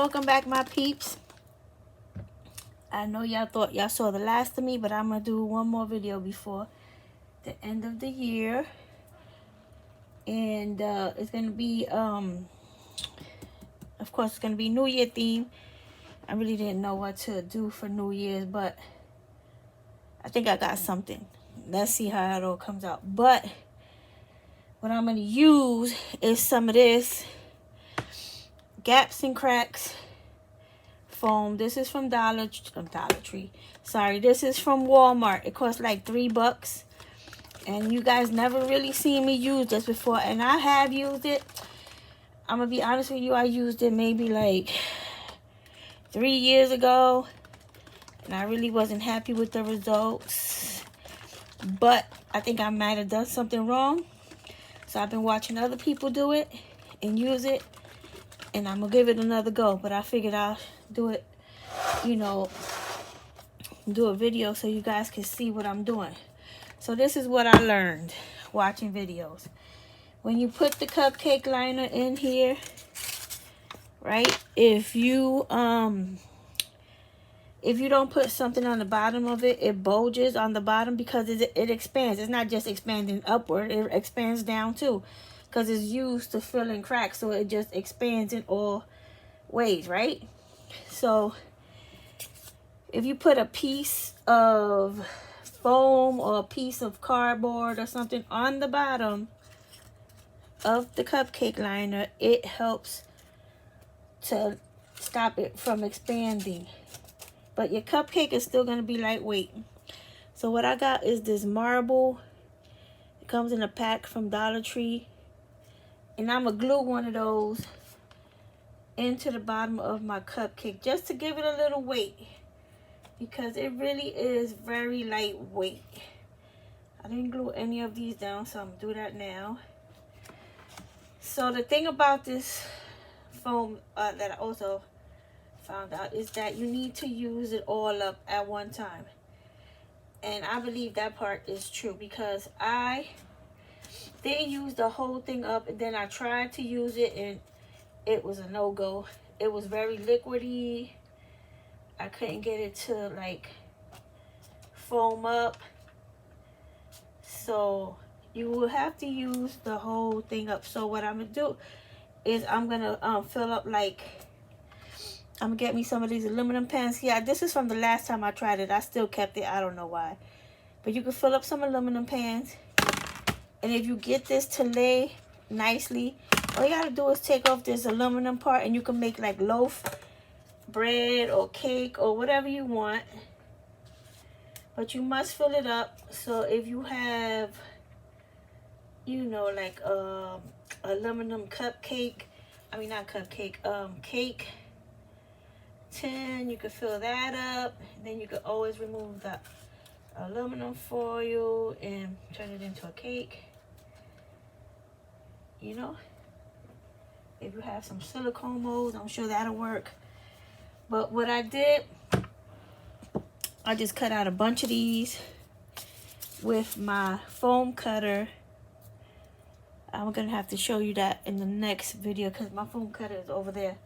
welcome back, my peeps. I know y'all thought y'all saw the last of me, but I'm gonna do one more video before the end of the year, and it's gonna be of course it's gonna be New Year theme. I really didn't know what to do for New Year's, but I think I got something. Let's see how it all comes out. But what I'm gonna use is some of this Gaps and Cracks foam. This is from Dollar Tree. Sorry, this is from Walmart. It costs like $3, and you guys never really seen me use this before, and I have used it. I'm gonna be honest with you, I used it maybe like 3 years ago, and I really wasn't happy with the results, but I think I might have done something wrong. So I've been watching other people do it and use it, and I'm gonna give it another go. But I figured I'll do it, you know, do a video so you guys can see what I'm doing. So this is what I learned watching videos. When you put the cupcake liner in here, right, if you don't put something on the bottom of it, it bulges on the bottom because it expands. It's not just expanding upward, it expands down too, because it's used to fill in cracks, so it just expands in all ways, right? So if you put a piece of foam or a piece of cardboard or something on the bottom of the cupcake liner, it helps to stop it from expanding. But your cupcake is still going to be lightweight. So what I got is this marble. It comes in a pack from Dollar Tree. And I'm going to glue one of those into the bottom of my cupcake just to give it a little weight, because it really is very lightweight. I didn't glue any of these down, so I'm going to do that now. So the thing about this foam that I also found out is that you need to use it all up at one time, and I believe that part is true, because I didn't use the whole thing up, and then I tried to use it and it was a no-go. It was very liquidy. I couldn't get it to like foam up, so you will have to use the whole thing up. So what I'm gonna do is I'm gonna fill up, like, I'm gonna get me some of these aluminum pans. Yeah, this is from the last time I tried it. I still kept it. I don't know why. But you can fill up some aluminum pans. And if you get this to lay nicely, all you gotta do is take off this aluminum part, and you can make like loaf bread or cake or whatever you want. But you must fill it up. So if you have, you know, like aluminum cupcake, I mean not cupcake, cake tin, you can fill that up. Then you can always remove the aluminum foil and turn it into a cake, you know. If you have some silicone molds, I'm sure that'll work. But what I did, I just cut out a bunch of these with my foam cutter. I'm gonna have to show you that in the next video because my foam cutter is over there.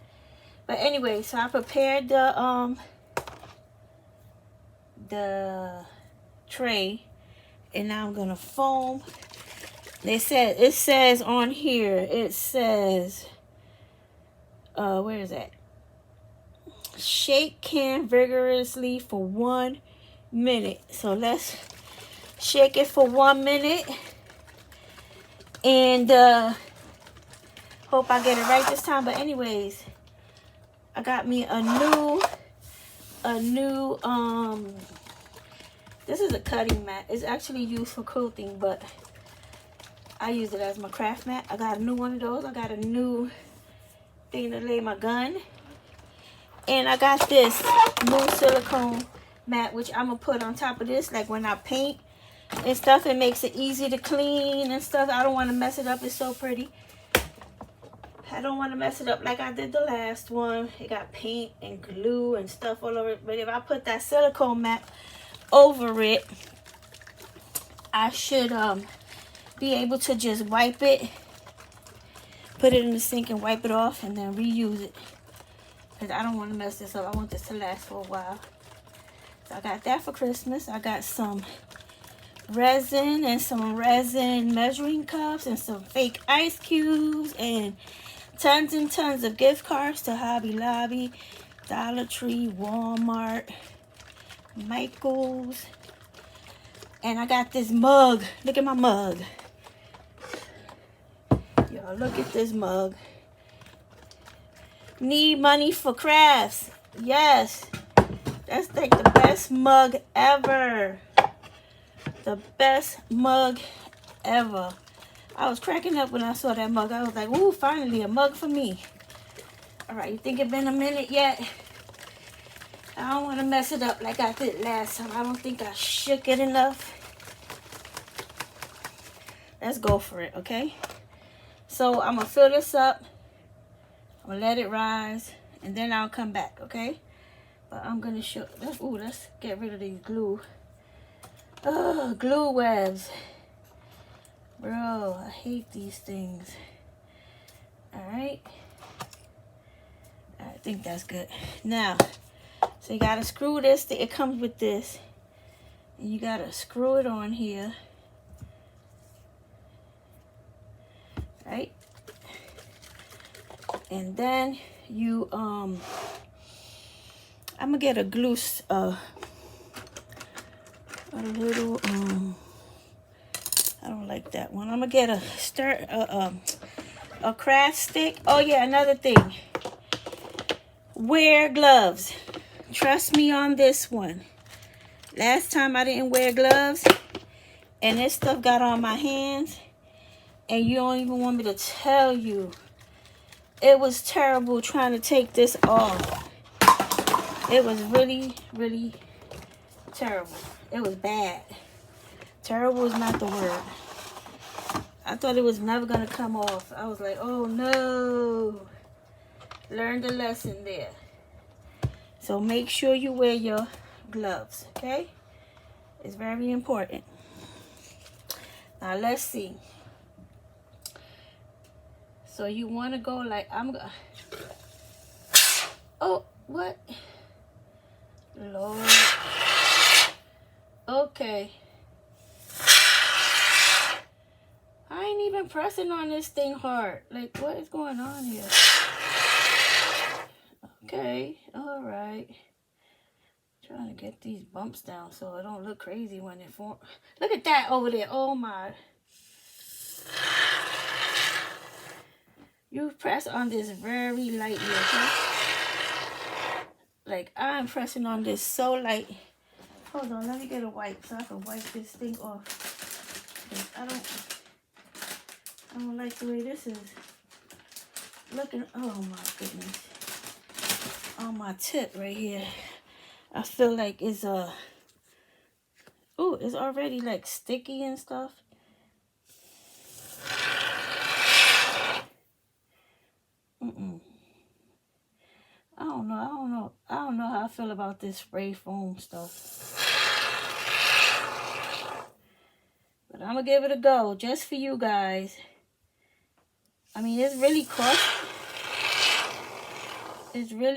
But anyway, so I prepared the tray, and now I'm gonna foam. It says on here, it says, where is that? Shake can vigorously for 1 minute. So let's shake it for 1 minute, and hope I get it right this time. But anyways, I got me a new this is a cutting mat. It's actually used for quilting, but I use it as my craft mat. I got a new one of those. I got a new thing to lay my gun, and I got this new silicone mat, which I'm gonna put on top of this, like when I paint and stuff. It makes it easy to clean and stuff. I don't want to mess it up. It's so pretty. I don't want to mess it up like I did the last one. It got paint and glue and stuff all over it. But if I put that silicone mat over it, I should be able to just wipe it, put it in the sink and wipe it off, and then reuse it. because I don't want to mess this up. I want this to last for a while. So I got that for Christmas. I got some resin and some resin measuring cups and some fake ice cubes and tons of gift cards to Hobby Lobby, Dollar Tree, Walmart, Michael's. And I got this mug. Look at my mug. Y'all, look at this mug. Need money for crafts. Yes. That's like the best mug ever. The best mug ever. I was cracking up when I saw that mug. I was like, ooh, finally a mug for me. All right, you think it's been a minute yet? I don't want to mess it up like I did last time. I don't think I shook it enough. Let's go for it, okay? So I'm going to fill this up. I'm going to let it rise. And then I'll come back, okay? But I'm going to show... let's get rid of these glue. Oh, glue webs. Bro, I hate these things. Alright. I think that's good. Now, so you got to screw this. It comes with this. And you got to screw it on here. Right? And then you I'm gonna get a glue a little I don't like that one. I'm gonna get a craft stick. Oh yeah, another thing. Wear gloves. Trust me on this one. Last time I didn't wear gloves and this stuff got on my hands. And you don't even want me to tell you. It was terrible trying to take this off. It was really, really terrible. It was bad. Terrible is not the word. I thought it was never going to come off. I was like, oh no. Learned a lesson there. So make sure you wear your gloves, okay? It's very important. Now let's see. So you want to go like, oh, what? Lord. Okay. I ain't even pressing on this thing hard. Like, what is going on here? Okay, all right. Trying to get these bumps down so it don't look crazy when it forms. Look at that over there. Oh my. You press on this very lightly, okay? Like, I'm pressing on this so light. Hold on, let me get a wipe so I can wipe this thing off. I don't like the way this is looking. Oh my goodness. On my tip right here. I feel like it's it's already like sticky and stuff. I don't know how I feel about this spray foam stuff. But I'm gonna give it a go just for you guys. I mean, it's really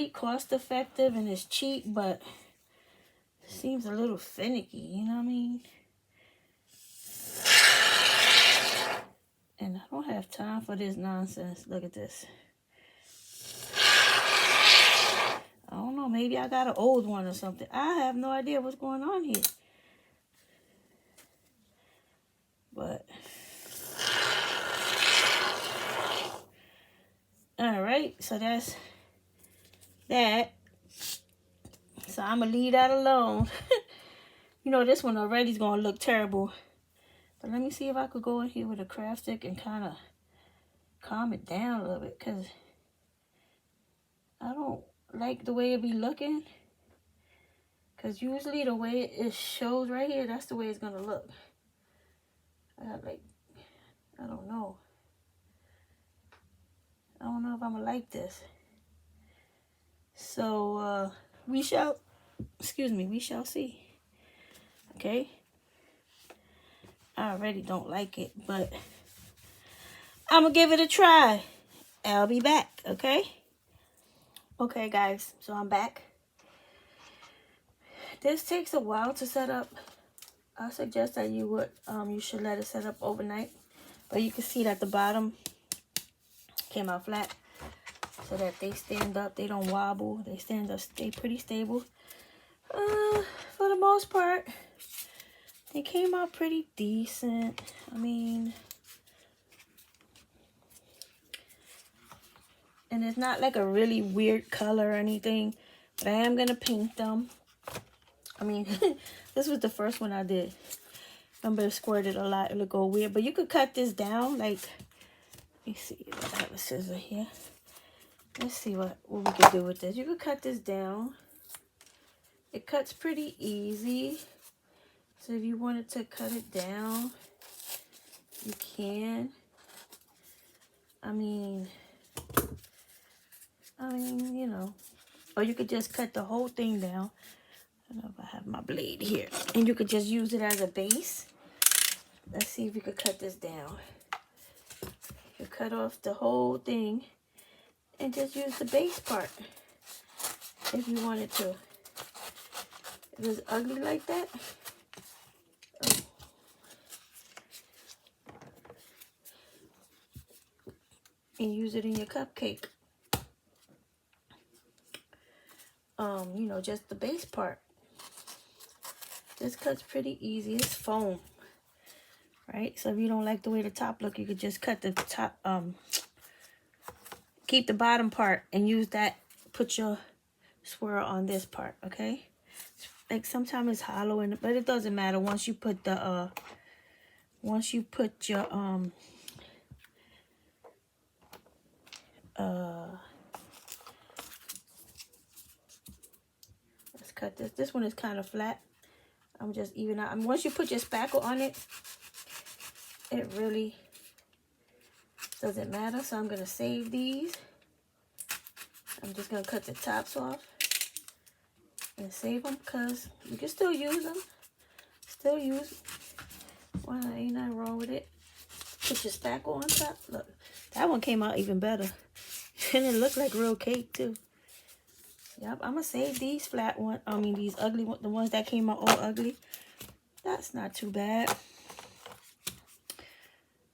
cost effective and it's cheap, but it seems a little finicky, you know what I mean? And I don't have time for this nonsense. Look at this. I don't know, maybe I got an old one or something. I have no idea what's going on here. But alright, so that's that. So I'm gonna leave that alone. You know, this one already is gonna look terrible. But let me see if I could go in here with a craft stick and kind of calm it down a little bit, because I don't like the way it be looking. Because usually the way it shows right here, that's the way it's going to look. I don't know. I don't know if I'm going to like this. So, we shall see. Okay? I already don't like it, but I'm going to give it a try. I'll be back, okay? Okay guys, so I'm back. This takes a while to set up. I suggest that you should let it set up overnight. But you can see that the bottom came out flat, so that they stand up, they don't wobble, they stand up, stay pretty stable. For the most part, they came out pretty decent. I mean, and it's not like a really weird color or anything, but I am gonna paint them. I mean, this was the first one I did. Remember, it squirted a lot, it'll go weird, but you could cut this down, like, let me see, I have a scissor here. Let's see what we can do with this. You could cut this down. It cuts pretty easy. So if you wanted to cut it down, you can. I mean, you know. Or you could just cut the whole thing down. I don't know if I have my blade here. And you could just use it as a base. Let's see if you could cut this down. You cut off the whole thing and just use the base part if you wanted to. If it's ugly like that, and use it in your cupcake. You know, just the base part. This cuts pretty easy. It's foam, right? So if you don't like the way the top look, you could just cut the top, keep the bottom part and use that, put your swirl on this part, okay? Like sometimes it's hollow, but it doesn't matter once you put the, once you put your, let's cut this. This one is kind of flat. I'm just even out. I mean, once you put your spackle on it, it really doesn't matter. So I'm going to save these. I'm just going to cut the tops off and save them because you can still use them. Still use them. Well, ain't nothing wrong with it. Put your spackle on top. Look, that one came out even better. And it looked like real cake too. Yep, I'm going to save these flat ones. I mean, these ugly ones, the ones that came out all ugly. That's not too bad.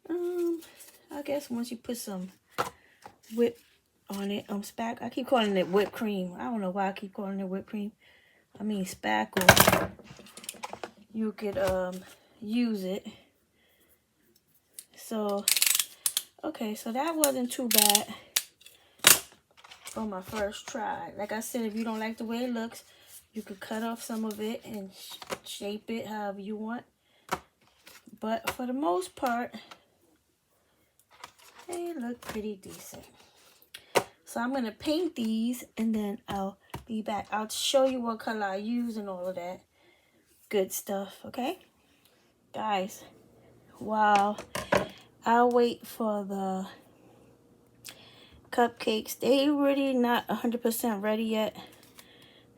I guess once you put some whip on it, I keep calling it whipped cream. I don't know why I keep calling it whipped cream. I mean spackle. You could use it. So, okay, so that wasn't too bad for my first try. Like I said, if you don't like the way it looks, you could cut off some of it and shape it however you want. But for the most part, they look pretty decent. So I'm going to paint these and then I'll be back. I'll show you what color I use and all of that good stuff, okay? Guys, while I'll wait for the cupcakes, they really not 100% ready yet.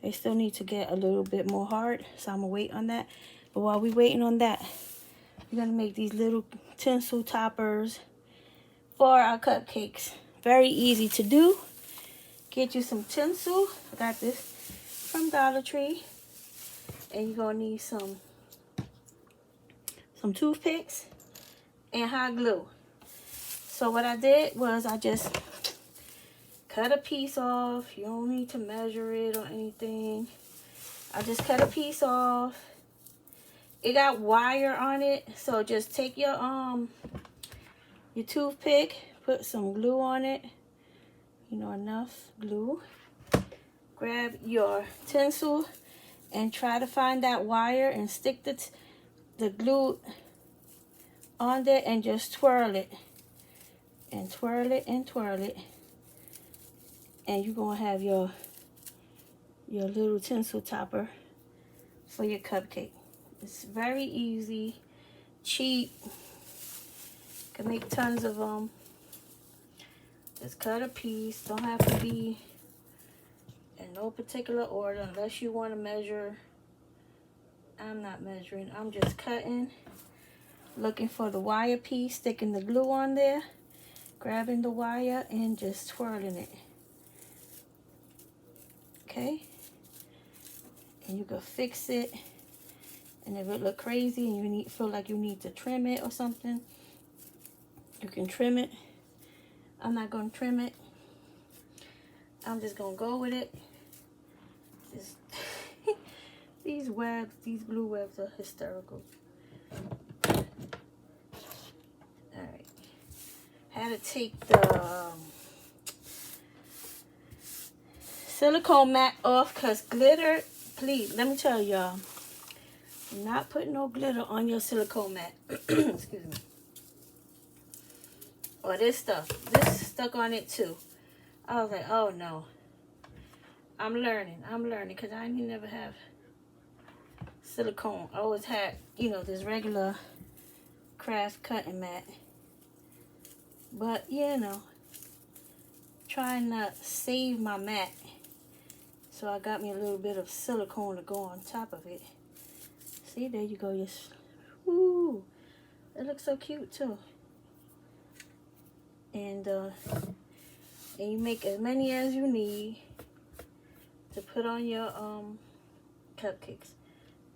They still need to get a little bit more hard, so I'm going to wait on that. But while we're waiting on that, we're going to make these little tinsel toppers for our cupcakes. Very easy to do. Get you some tinsel. I got this from Dollar Tree. And you're going to need some toothpicks and hot glue. So what I did was I just cut a piece off. You don't need to measure it or anything. I just cut a piece off. It got wire on it, so just take your toothpick, put some glue on it. You know, enough glue. Grab your tinsel and try to find that wire and stick the glue on there and just twirl it. And twirl it and twirl it. And you're going to have your little tinsel topper for your cupcake. It's very easy, cheap. You can make tons of them. Just cut a piece. Don't have to be in no particular order unless you want to measure. I'm not measuring. I'm just cutting. Looking for the wire piece, sticking the glue on there, grabbing the wire and just twirling it. Okay, and you can fix it. And if it look crazy and you feel like you need to trim it or something, you can trim it. I'm not gonna trim it. I'm just gonna go with it. Just these webs, these glue webs are hysterical. All right, had to take the silicone mat off because glitter. Please, let me tell y'all, not putting no glitter on your silicone mat. Excuse me. Or this stuff. This stuck on it too. I was like, oh no. I'm learning because I ain't never have silicone. I always had, you know, this regular craft cutting mat. But, you know, trying to save my mat. So I got me a little bit of silicone to go on top of it. See, there you go. Yes. Woo. It looks so cute too. And you make as many as you need to put on your cupcakes.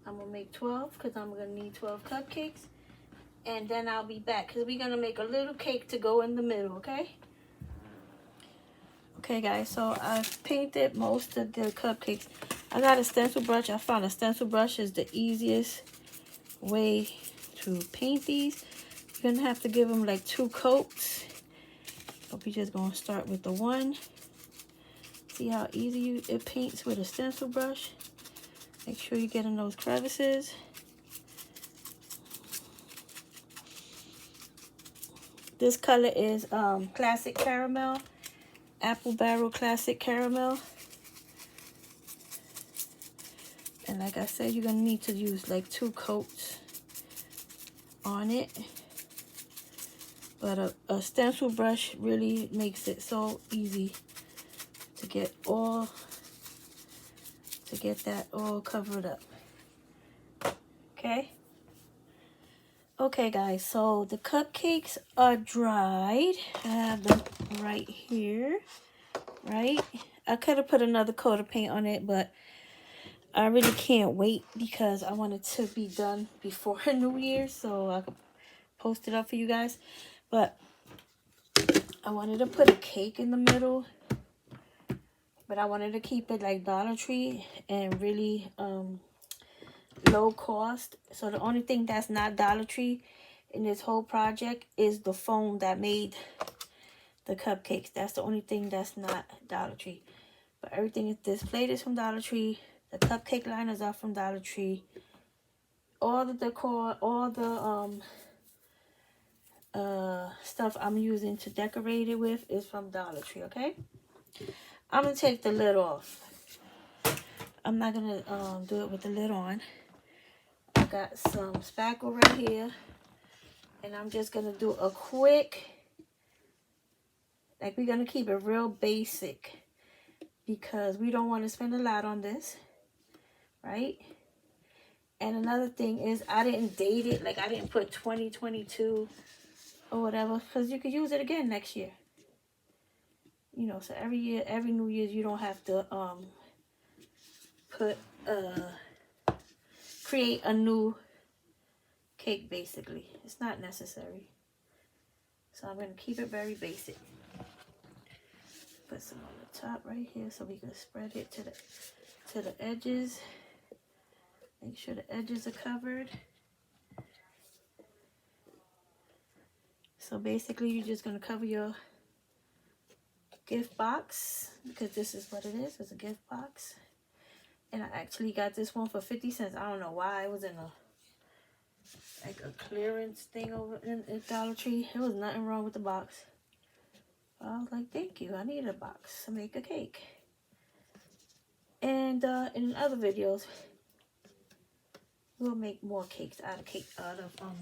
I'm gonna make 12 because I'm gonna need 12 cupcakes, and then I'll be back because we're gonna make a little cake to go in the middle. Okay guys, so I've painted most of the cupcakes. I got a stencil brush. I found a stencil brush is the easiest way to paint these. You're gonna have to give them like 2 coats, but we're just gonna start with the one. See how easy it paints with a stencil brush. Make sure you get in those crevices. This color is Classic Caramel, Apple Barrel Classic Caramel. And like I said, you're gonna need to use like 2 coats on it. But a stencil brush really makes it so easy to get that all covered up. Okay guys, so the cupcakes are dried. I have them right here, right? I could have put another coat of paint on it, but I really can't wait because I want it to be done before New Year's so I could post it up for you guys. But I wanted to put a cake in the middle, but I wanted to keep it like Dollar Tree and really low cost. So the only thing that's not Dollar Tree in this whole project is the foam that made the cupcakes. That's the only thing that's not Dollar Tree. But everything is, this plate is from Dollar Tree. The cupcake liners are from Dollar Tree. All the decor, all the stuff I'm using to decorate it with is from Dollar Tree, okay? I'm gonna take the lid off. I'm not gonna do it with the lid on. I got some spackle right here, and I'm just gonna do a quick, like we're gonna keep it real basic because we don't want to spend a lot on this, right? And another thing is I didn't date it, like I didn't put 2022 or whatever, because you could use it again next year. You know, so every year, every New Year's, you don't have to create a new cake, basically. It's not necessary. So I'm going to keep it very basic. Put some on the top right here so we can spread it to the edges. Make sure the edges are covered. So basically, you're just going to cover your gift box because this is what it is. It's a gift box. And I actually got this one for 50 cents. I don't know why. It was in a clearance thing over in Dollar Tree. There was nothing wrong with the box. I was like, thank you. I need a box to make a cake. And in other videos, we'll make more cakes out of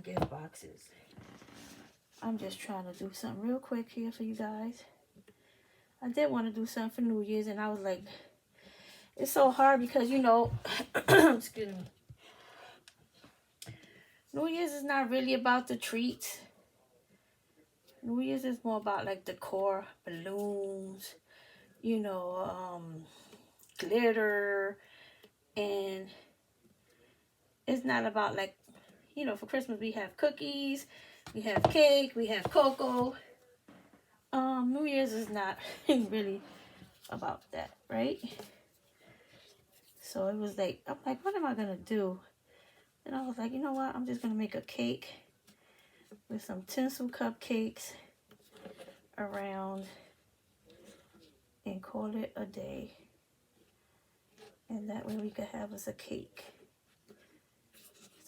gift boxes. I'm just trying to do something real quick here for you guys. I did want to do something for New Year's, and I was like, it's so hard because, you know, excuse me. New Year's is not really about the treats. New Year's is more about like decor, balloons, you know, glitter, and it's not about like, you know, for Christmas we have cookies, we have cake, we have cocoa. New Year's is not really about that, right? So it was like, I'm like, what am I gonna do? And I was like, you know what? I'm just gonna make a cake with some tinsel cupcakes around and call it a day. And that way we could have us a cake.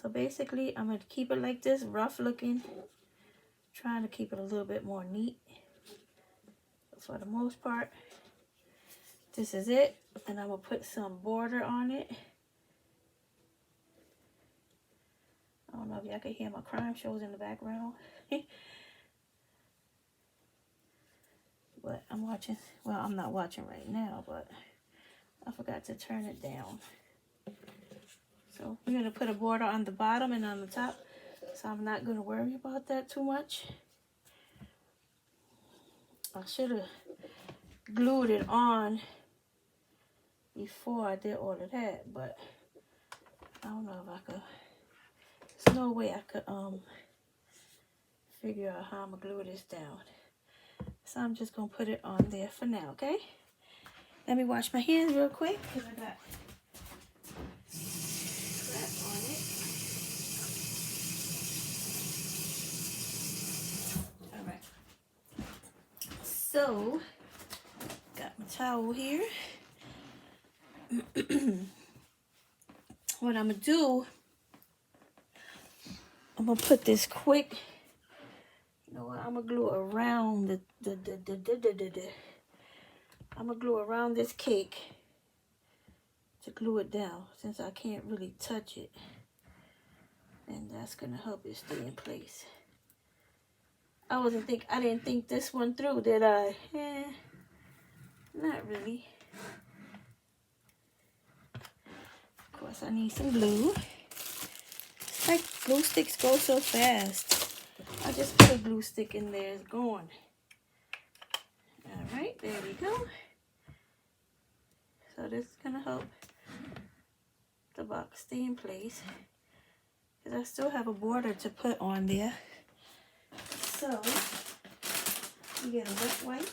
So basically, I'm gonna keep it like this, rough looking, trying to keep it a little bit more neat. But for the most part, this is it. And I'm gonna put some border on it. I don't know if y'all can hear my crime shows in the background. But I'm watching, well, I'm not watching right now, but I forgot to turn it down. So we're gonna put a border on the bottom and on the top. So I'm not gonna worry about that too much. I should have glued it on before I did all of that, but I don't know if I could. There's no way I could figure out how I'm gonna glue this down. So I'm just gonna put it on there for now, okay? Let me wash my hands real quick because I got crap on it. All right. So, got my towel here. What I'm gonna do, I'm gonna put this quick. You know what? I'm gonna glue around I'm gonna glue around this cake to glue it down since I can't really touch it, and that's gonna help it stay in place. I didn't think this one through, did I? Not really. Of course, I need some glue. It's like glue sticks go so fast. I just put a glue stick in there, it's gone. All right, there we go. So this is gonna help the box stay in place, because I still have a border to put on there. So you get a wet wipe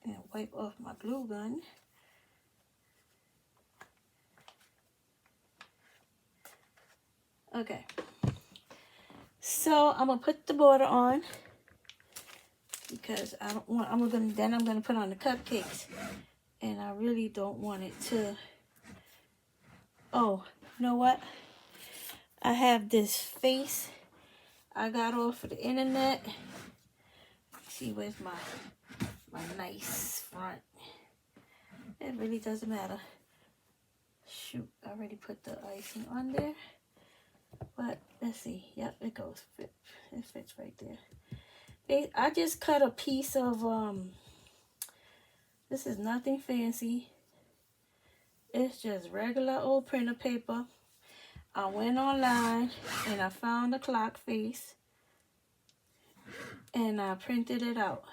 and wipe off my glue gun. Okay, so I'm gonna put the border on because I don't want. I'm gonna put on the cupcakes, and I really don't want it to. Oh, you know what? I have this face I got off of the internet. Let's see, where's my nice front? It really doesn't matter. Shoot, I already put the icing on there. But let's see. Yep, it goes. It fits right there. I just cut a piece of this is nothing fancy. It's just regular old printer paper. I went online and I found a clock face and I printed it out.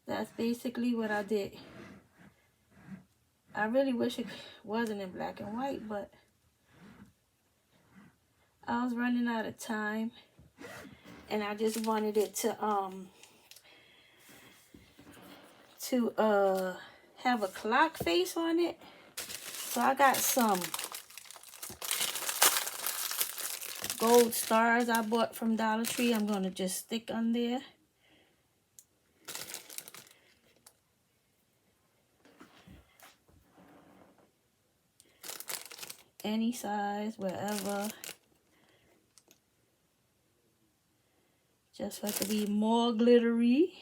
That's basically what I did. I really wish it wasn't in black and white, but I was running out of time and I just wanted it to have a clock face on it. So I got some gold stars I bought from Dollar Tree. I'm going to just stick on there. Any size, wherever. Just for it to be more glittery.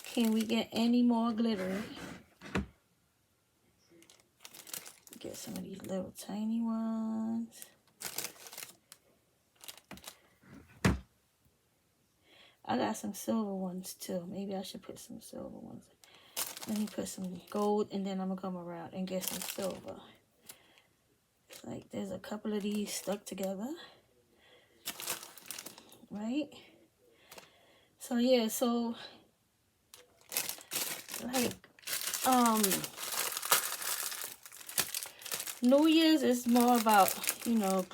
Can we get any more glittery? Get some of these little tiny ones. I got some silver ones too. Maybe I should put some silver ones. Let me put some gold and then I'm gonna come around and get some silver. It's like there's a couple of these stuck together. Right? So yeah, so Like, New Year's is more about, you know,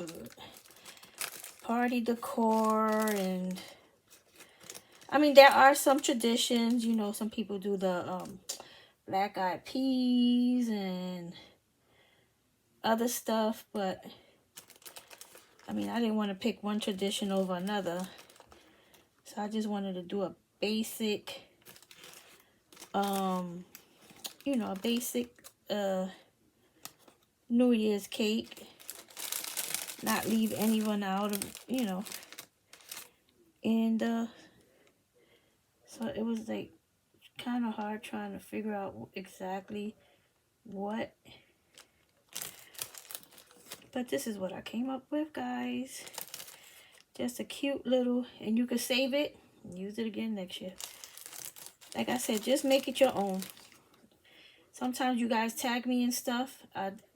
party decor, and I mean, there are some traditions, you know, some people do the black eyed peas and other stuff, but I mean, I didn't want to pick one tradition over another, so I just wanted to do a basic, you know, a basic New Year's cake, not leave anyone out of, you know, and so it was like kind of hard trying to figure out exactly what, but this is what I came up with, guys. Just a cute little, and you can save it and use it again next year. Like I said, just make it your own. Sometimes you guys tag me and stuff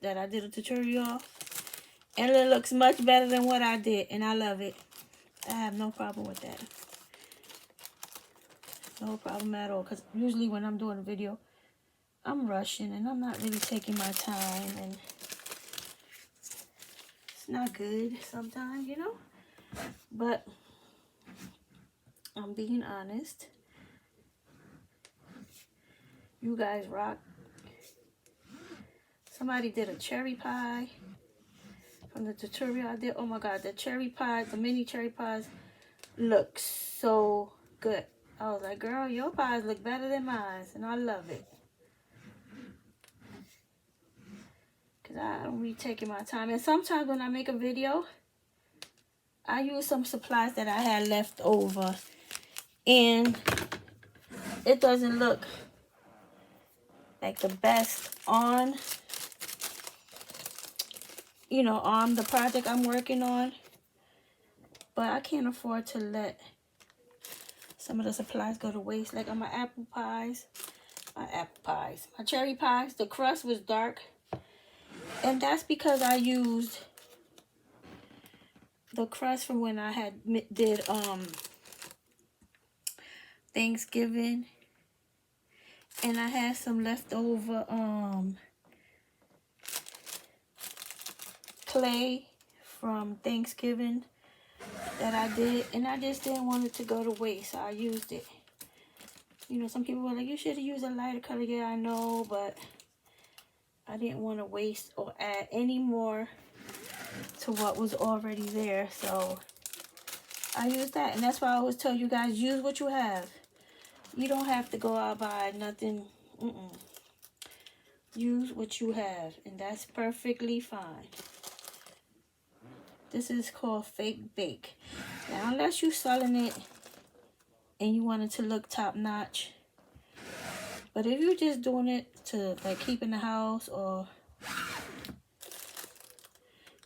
that I did a tutorial of, and it looks much better than what I did, and I love it. I have no problem with that. No problem at all, because usually when I'm doing a video, I'm rushing and I'm not really taking my time, and it's not good sometimes, you know. But I'm being honest. You guys rock. Somebody did a cherry pie from the tutorial I did. Oh my god, the cherry pie, the mini cherry pies look so good. I was like, girl, your pies look better than mine, and I love it. Because I don't be taking my time. And sometimes when I make a video, I use some supplies that I had left over, and it doesn't look like the best on, you know, on the project I'm working on. But I can't afford to let some of the supplies go to waste. Like on my apple pies, my cherry pies, the crust was dark. And that's because I used the crust from when I did Thanksgiving. And I had some leftover clay from Thanksgiving that I did, and I just didn't want it to go to waste, so I used it. You know, some people were like, you should have used a lighter color. Yeah, I know, but I didn't want to waste or add any more to what was already there, so I used that. And that's why I always tell you guys, use what you have. You don't have to go out buy nothing. Use what you have, and that's perfectly fine. This is called fake bake. Now, unless you're selling it and you want it to look top notch, but if you're just doing it to like keep in the house, or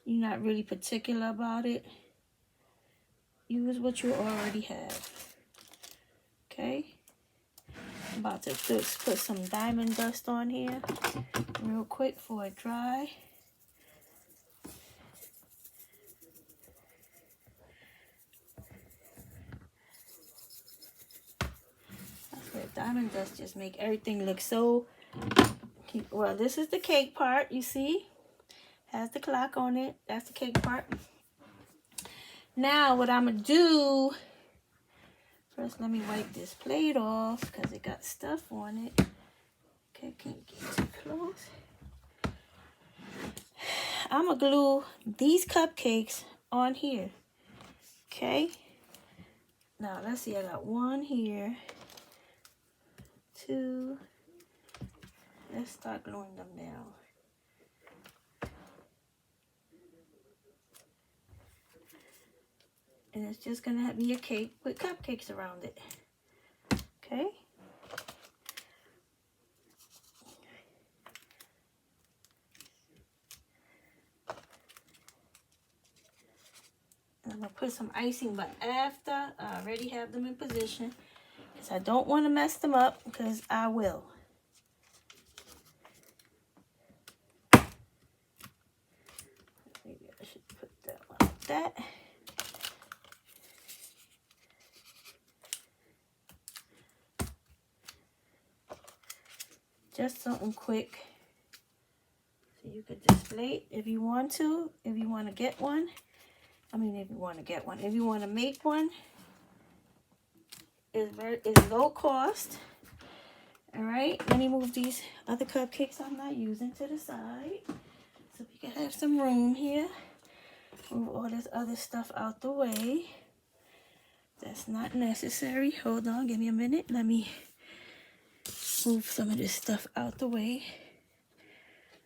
you're not really particular about it, use what you already have. Okay, I'm about to put some diamond dust on here real quick before it dry. Diamond dust just make everything look so cute. Well, this is the cake part, you see, has the clock on it. That's the cake part. Now what I'm gonna do, first let me wipe this plate off because it got stuff on it. Okay, can't get too close. I'm gonna glue these cupcakes on here. Okay, now let's see, I got one here, two. Let's start gluing them down. And it's just gonna be a cake with cupcakes around it. Okay. And I'm gonna put some icing, but after I already have them in position, because I don't want to mess them up, because I will. Maybe I should put that one like that. Just something quick. So you could display it if you want to. If you want to get one. I mean, if you want to get one. If you want to make one. It's low cost. Alright. Let me move these other cupcakes I'm not using to the side. So we can have some room here. Move all this other stuff out the way. That's not necessary. Hold on, give me a minute. Let me move some of this stuff out the way.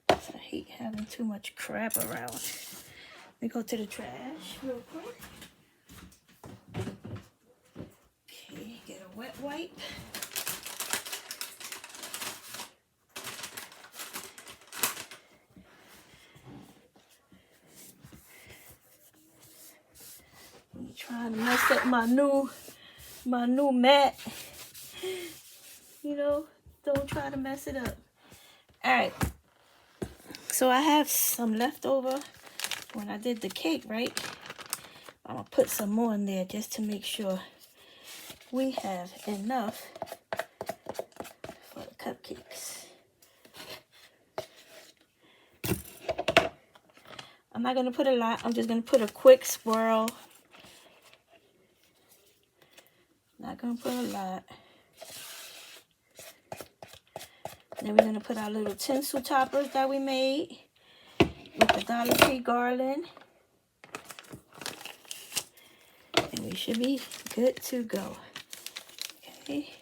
I hate having too much crap around. Let me go to the trash real quick. Okay, get a wet wipe. I'm trying to mess up my new mat. You know, don't try to mess it up. Alright. So I have some leftover when I did the cake, right? I'm going to put some more in there just to make sure we have enough for the cupcakes. I'm not going to put a lot. I'm just going to put a quick swirl. Not going to put a lot. Then we're going to put our little tinsel toppers that we made with the Dollar Tree garland. And we should be good to go. Okay.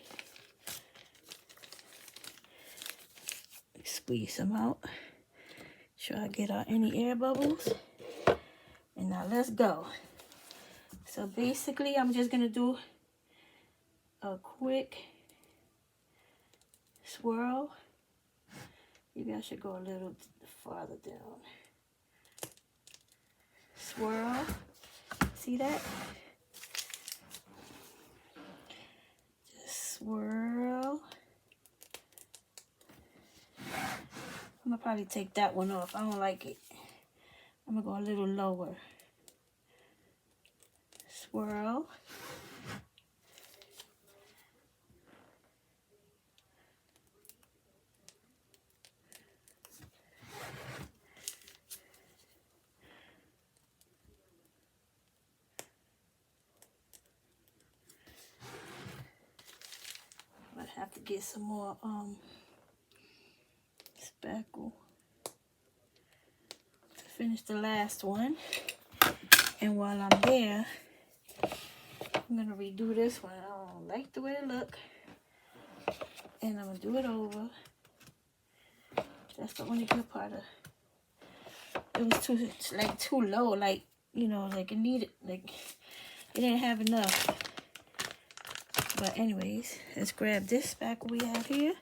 Squeeze some out. Try to get out any air bubbles. And now let's go. So basically, I'm just going to do a quick swirl. Maybe I should go a little farther down. Swirl. See that? Just swirl. I'm going to probably take that one off. I don't like it. I'm going to go a little lower. Swirl. I have to get some more spackle to finish the last one. And while I'm there, I'm gonna redo this one. I don't like the way it look, and I'm gonna do it over. That's the only good part of it. Was too low, like, you know, like it needed, like it didn't have enough. But anyways, let's grab this spackle we have here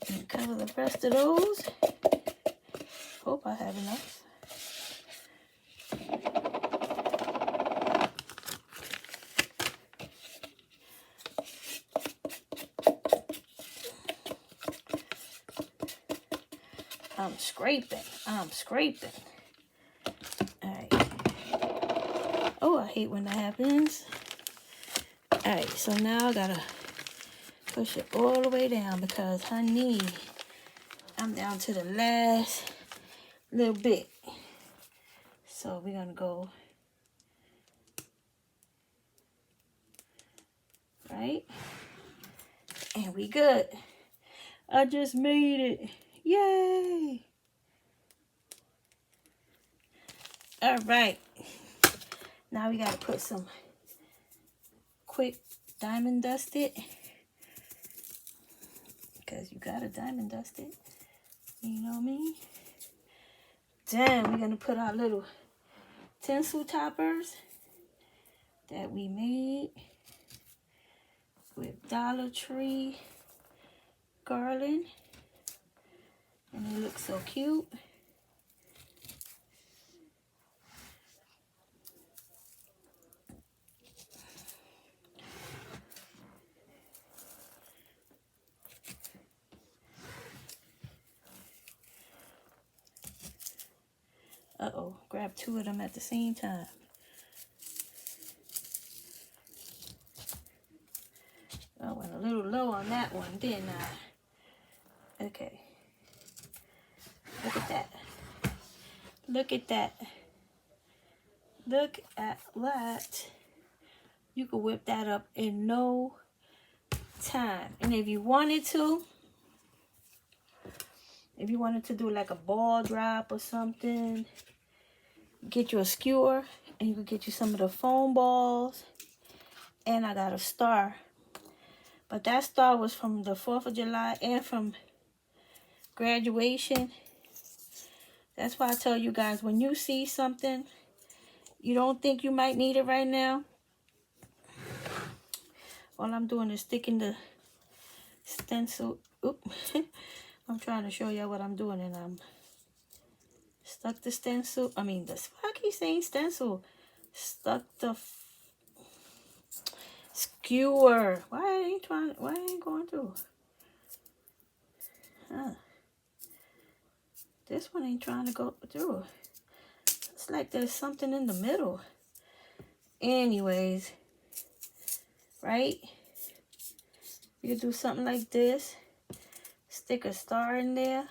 and cover the rest of those. Hope I have enough. I'm scraping. Alright. Oh, I hate when that happens. Alright, so now I gotta push it all the way down because, honey, I'm down to the last little bit. So we're gonna go right, and we good. I just made it. Yay! Alright, now we gotta put some quick diamond dust it, because you gotta diamond dust it, you know what I mean? Then we're gonna put our little tinsel toppers that we made with Dollar Tree garland, and it looks so cute. Uh-oh, grab two of them at the same time. I went a little low. low on that one, didn't I? Okay. Look at that. Look at that. Look at that. You could whip that up in no time. And if you wanted to do like a ball drop or something, get you a skewer and you could get you some of the foam balls. And I got a star. But that star was from the 4th of July and from graduation. That's why I tell you guys, when you see something you don't think you might need it right now, all I'm doing is sticking the stencil. Oop. I'm trying to show y'all what I'm doing, and I'm stuck the stencil. I mean, I keep saying stencil. Stuck the skewer. Why ain't going through? Huh. This one ain't trying to go through. It's like there's something in the middle. Anyways, right? You could do something like this. Stick a star in there.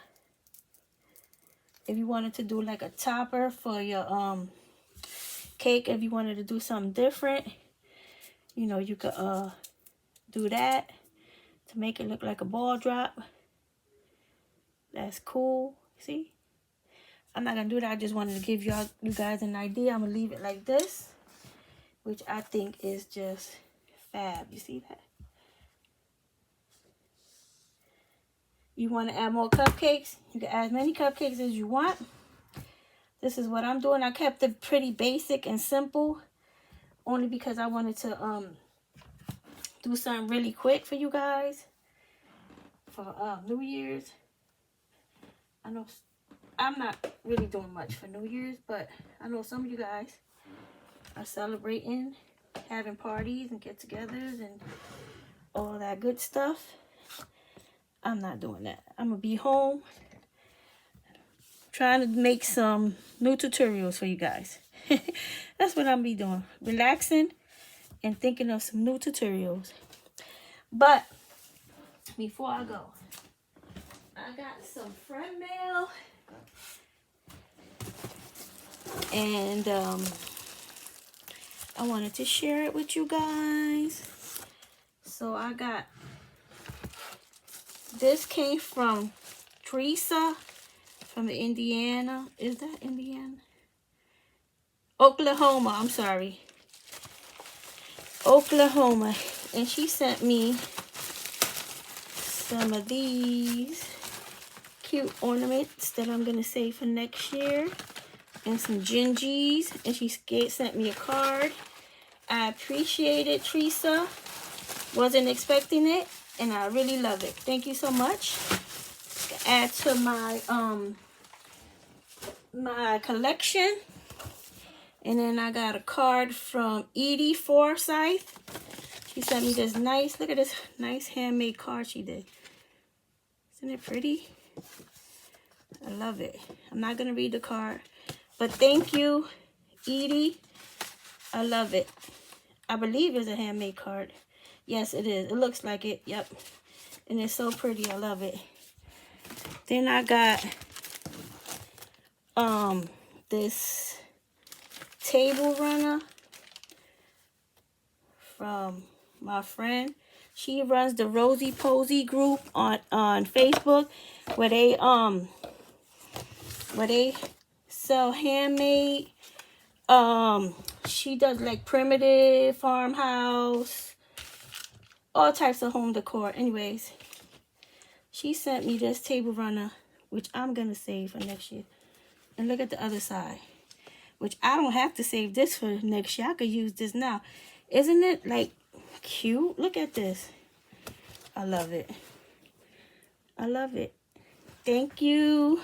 If you wanted to do like a topper for your cake, if you wanted to do something different, you know, you could do that to make it look like a ball drop. That's cool. See? I'm not gonna do that. I just wanted to give you guys an idea. I'm gonna leave it like this, which I think is just fab. You see that? You want to add more cupcakes? You can add as many cupcakes as you want. This is what I'm doing. I kept it pretty basic and simple, only because I wanted to do something really quick for you guys for New Year's. I know I'm not really doing much for New Year's, but I know some of you guys are celebrating, having parties and get-togethers and all that good stuff. I'm not doing that. I'm going to be home trying to make some new tutorials for you guys. That's what I'm be doing. Relaxing and thinking of some new tutorials. But before I go, I got some friend mail. And I wanted to share it with you guys. So I got, this came from Teresa from Indiana. Is that Indiana? Oklahoma, I'm sorry. Oklahoma. And she sent me some of these cute ornaments that I'm going to save for next year. And some gingies. And she sent me a card. I appreciate it, Teresa. Wasn't expecting it. And I really love it. Thank you so much. Add to my my collection. And then I got a card from Edie Forsyth. She sent me this nice, look at this nice handmade card she did. Isn't it pretty? I love it. I'm not going to read the card. But thank you, Edie. I love it. I believe it's a handmade card. Yes, it is. It looks like it. Yep. And it's so pretty. I love it. Then I got this table runner from my friend. She runs the Rosie Posy group on Facebook, where they sell handmade. She does like primitive farmhouse, all types of home decor. Anyways, she sent me this table runner, which I'm gonna save for next year. And look at the other side, which I don't have to save this for next year. I could use this now. Isn't it like cute? Look at this. I love it. I love it. Thank you,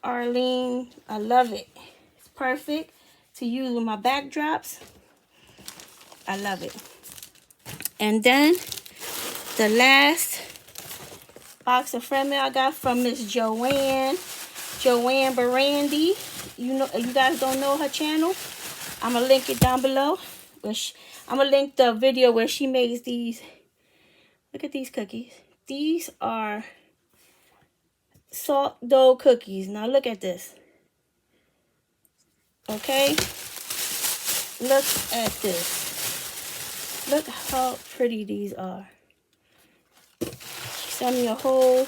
Arlene. I love it. It's perfect to use with my backdrops. I love it. And then the last box of friend mail I got from Miss Joanne Barandy. You know, you guys don't know her channel. I'm gonna link it down below. I'm gonna link the video where she makes these Look at these cookies. These are salt dough cookies. Now look at this. Okay? Look at this. Look how pretty these are. She sent me a whole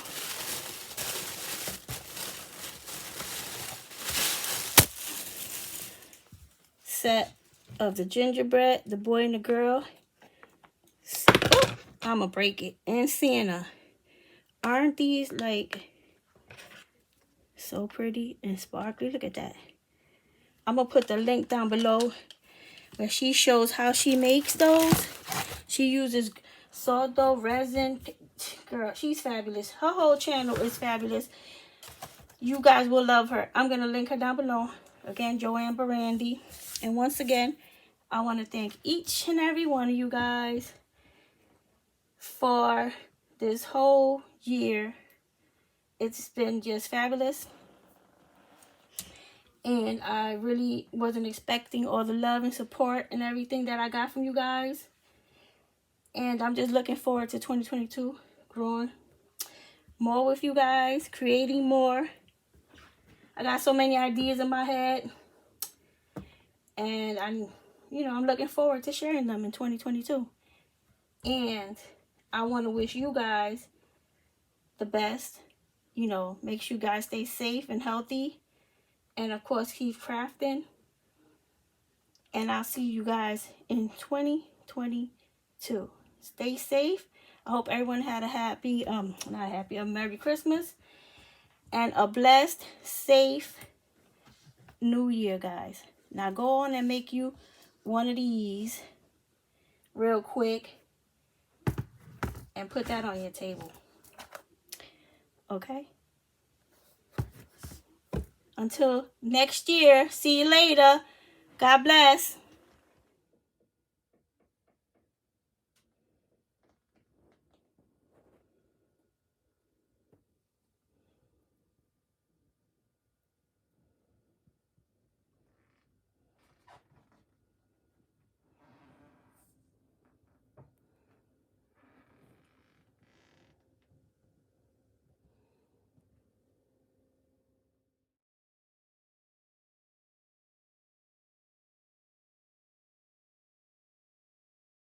set of the gingerbread, the boy and the girl. Oh, I'm gonna break it. And Santa. Aren't these like so pretty and sparkly? Look at that. I'm gonna put the link down below where she shows how she makes those. She uses salt dough resin. Girl, she's fabulous. Her whole channel is fabulous. You guys will love her. I'm gonna link her down below. Again, Joanne Barandy. And once again, I want to thank each and every one of you guys for this whole year. It's been just fabulous. And I really wasn't expecting all the love and support and everything that I got from you guys. And I'm just looking forward to 2022. Growing more with you guys. Creating more. I got so many ideas in my head. And I'm looking forward to sharing them in 2022. And I want to wish you guys the best. Make sure you guys stay safe and healthy. And of course, keep crafting. And I'll see you guys in 2022. Stay safe. I hope everyone had a Merry Christmas. And a blessed, safe New Year, guys. Now go on and make you one of these real quick. And put that on your table. Okay? Until next year, see you later. God bless.